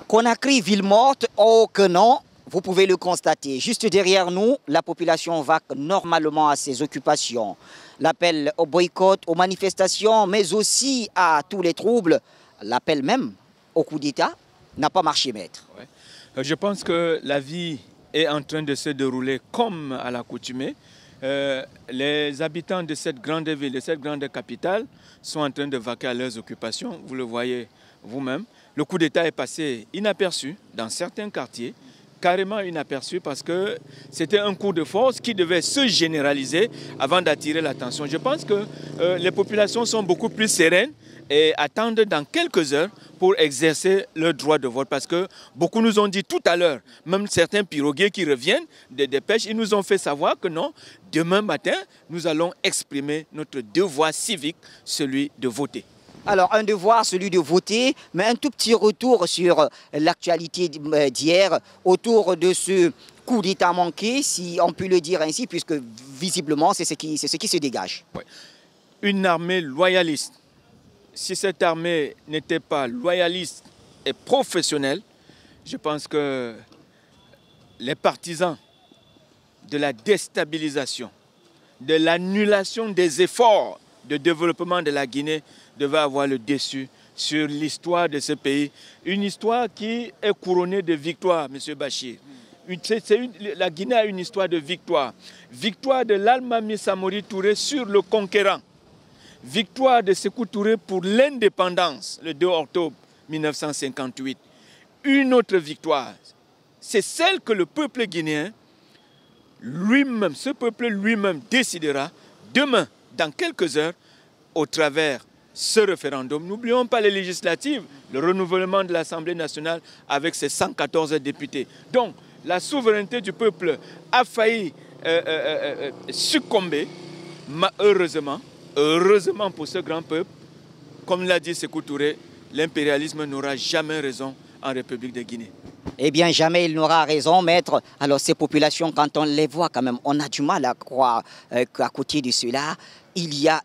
Conakry, ville morte, oh que non, vous pouvez le constater. Juste derrière nous, la population va normalement à ses occupations. L'appel au boycott, aux manifestations, mais aussi à tous les troubles, l'appel même au coup d'État n'a pas marché, maître. Ouais. Je pense que la vie est en train de se dérouler comme à l'accoutumée. Les habitants de cette grande ville, de cette grande capitale, sont en train de vaquer à leurs occupations. Vous le voyez vous-même. Le coup d'État est passé inaperçu dans certains quartiers, carrément inaperçu parce que c'était un coup de force qui devait se généraliser avant d'attirer l'attention. Je pense que les populations sont beaucoup plus sereines et attendent dans quelques heures pour exercer leur droit de vote. Parce que beaucoup nous ont dit tout à l'heure, même certains piroguiers qui reviennent des dépêches, ils nous ont fait savoir que non, demain matin, nous allons exprimer notre devoir civique, celui de voter. Alors, un devoir, celui de voter, mais un tout petit retour sur l'actualité d'hier, autour de ce coup d'État manqué, si on peut le dire ainsi, puisque visiblement, c'est ce qui se dégage. Ouais. Une armée loyaliste. Si cette armée n'était pas loyaliste et professionnelle, je pense que les partisans de la déstabilisation, de l'annulation des efforts de développement de la Guinée devaient avoir le dessus sur l'histoire de ce pays. Une histoire qui est couronnée de victoires, M. Bachir. La Guinée a une histoire de victoire. Victoire de l'Almami Samori Touré sur le conquérant. Victoire de Sékou Touré pour l'indépendance, le 2 octobre 1958. Une autre victoire, c'est celle que le peuple guinéen lui-même, ce peuple lui-même décidera demain, dans quelques heures, au travers de ce référendum. N'oublions pas les législatives, le renouvellement de l'Assemblée nationale avec ses 114 députés. Donc, la souveraineté du peuple a failli succomber, heureusement pour ce grand peuple, comme l'a dit Sékou Touré, l'impérialisme n'aura jamais raison en République de Guinée. Eh bien, jamais il n'aura raison, maître. Alors, ces populations, quand on les voit quand même, on a du mal à croire qu'à côté de cela, il y a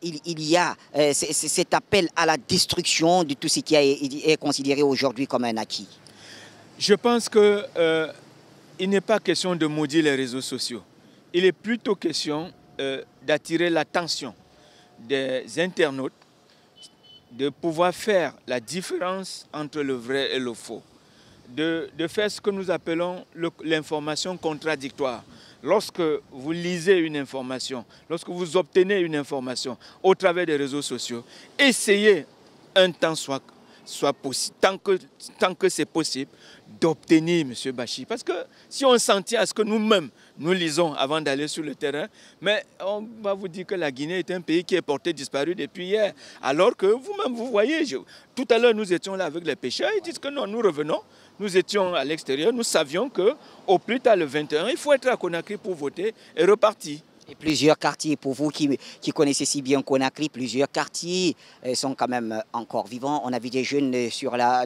cet appel à la destruction de tout ce qui est considéré aujourd'hui comme un acquis. Je pense qu'il n'est pas question de maudire les réseaux sociaux. Il est plutôt question d'attirer l'attention des internautes, de pouvoir faire la différence entre le vrai et le faux. De faire ce que nous appelons l'information contradictoire. Lorsque vous lisez une information, lorsque vous obtenez une information au travers des réseaux sociaux, essayez un temps soit possible, tant que c'est possible, d'obtenir, M. Bachir. Parce que si on s'en tient à ce que nous-mêmes, nous lisons avant d'aller sur le terrain, mais on va vous dire que la Guinée est un pays qui est porté disparu depuis hier. Alors que vous-même, vous voyez, tout à l'heure, nous étions là avec les pêcheurs, ils disent que non, nous revenons. Nous étions à l'extérieur, nous savions qu'au plus tard le 21, il faut être à Conakry pour voter et repartir. Et plusieurs quartiers, pour vous qui connaissez si bien Conakry, plusieurs quartiers sont quand même encore vivants. On a vu des jeunes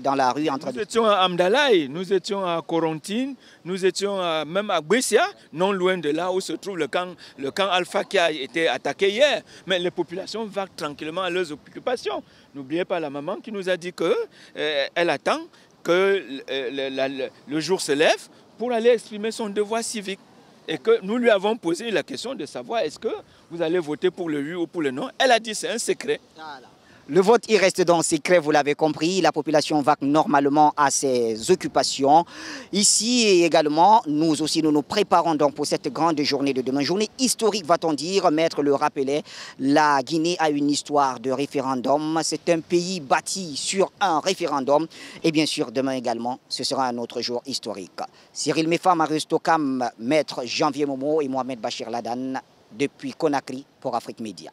dans la rue en train de... Nous étions à Amdalaï, nous étions à Korontine, nous étions même à Gbessia, non loin de là où se trouve le camp Alpha qui a été attaqué hier. Mais les populations vaquent tranquillement à leurs occupations. N'oubliez pas la maman qui nous a dit qu'elle attend que le jour se lève pour aller exprimer son devoir civique. Et que nous lui avons posé la question de savoir est-ce que vous allez voter pour le oui ou pour le non. Elle a dit c'est un secret. Voilà. Le vote, il reste dans secret, vous l'avez compris. La population va normalement à ses occupations. Ici également, nous aussi, nous nous préparons donc pour cette grande journée de demain. Journée historique, va-t-on dire, maître le rappelait. La Guinée a une histoire de référendum. C'est un pays bâti sur un référendum. Et bien sûr, demain également, ce sera un autre jour historique. Cyril Mefa, Marius Tokam, maître Janvier Momo et Mohamed Bachir Ladane, depuis Conakry pour Afrique Média.